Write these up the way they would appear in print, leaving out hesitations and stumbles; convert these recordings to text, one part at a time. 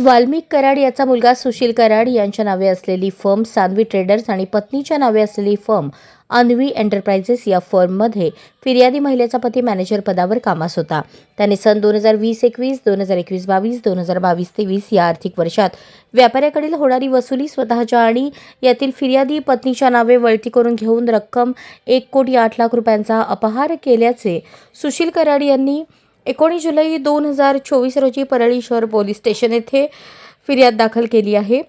वाल्मिक कराड याचा मुलगा सुशील कराड यांच्या नावे असलेली फर्म सान्वी ट्रेडर्स आणि पत्नीच्या नावे असलेली फर्म अन्वी एंटरप्राइजेस या फर्ममध्ये फिर्यादी महिलेचा पती मॅनेजर पदावर कामास होता. त्याने सन 2020-21, 2021-22, 2022-23 या आर्थिक वर्षात व्यापाऱ्याकडील होणारी वसुली स्वतःच्या आणि यातील फिर्यादी पत्नीच्या नावे वळती करून घेऊन रक्कम 1,08,00,000 रुपयांचा अपहार केल्याचे सुशील कराड यांनी 19 जुलै 2024 रोजी परळी शहर पोलीस स्टेशन येथे फिर्याद दाखल केली आहे.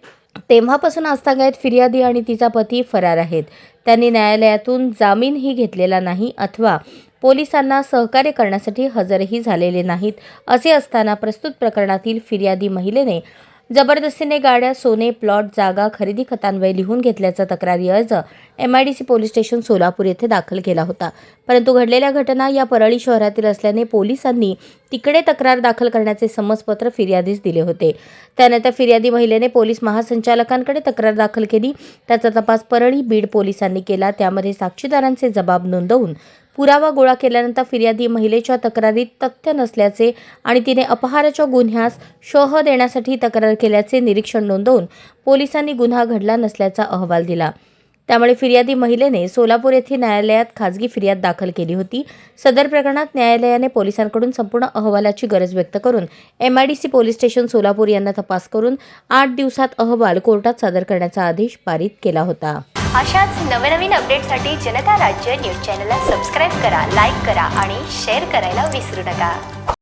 तेव्हापासून आजतागायत फिर्यादी आणि तिचा पती फरार आहेत. त्यांनी न्यायालयातून जामीनही घेतलेला नाही अथवा पोलिसांना सहकार्य करण्यासाठी हजरही झालेले नाहीत. असे असताना प्रस्तुत प्रकरणातील फिर्यादी महिलेने जबरदस्तीने गाड्या, सोने, प्लॉट, जागा, खरेदी खतान्वये लिहून घेतल्याचा तक्रारी अर्ज MIDC पोलीस स्टेशन सोलापूर येथे दाखल केला होता. परंतु घडलेल्या घटना या परळी शहरातील असल्याने पोलिसांनी तिकडे तक्रार दाखल करण्याचे समजपत्र फिर्यादीस दिले होते. त्यानंतर फिर्यादी महिलेने पोलीस महासंचालकांकडे तक्रार दाखल केली. त्याचा तपास परळी बीड पोलिसांनी केला. त्यामध्ये साक्षीदारांचे जबाब नोंदवून पुरावा गोळा केल्यानंतर फिर्यादी महिलेच्या तक्रारीत तथ्य नसल्याचे आणि तिने अपहाराच्या गुन्ह्यास शह देण्यासाठी तक्रार केल्याचे निरीक्षण नोंदवून पोलिसांनी गुन्हा घडला नसल्याचा अहवाल दिला. त्यामुळे फिर्यादी महिलेने सोलापूर येथे न्यायालयात खाजगी फिर्याद दाखल केली होती. सदर प्रकरणात न्यायालयाने पोलिसांकडून संपूर्ण अहवालाची गरज व्यक्त करून MIDC पोलीस स्टेशन सोलापूर यांना तपास करून 8 दिवसात अहवाल कोर्टात सादर करण्याचा आदेश पारित केला होता. अशाच नवनवीन अपडेटसाठी जनता राज्य न्यूज चॅनलला सबस्क्राईब करा, लाईक करा आणि शेअर करायला विसरू नका.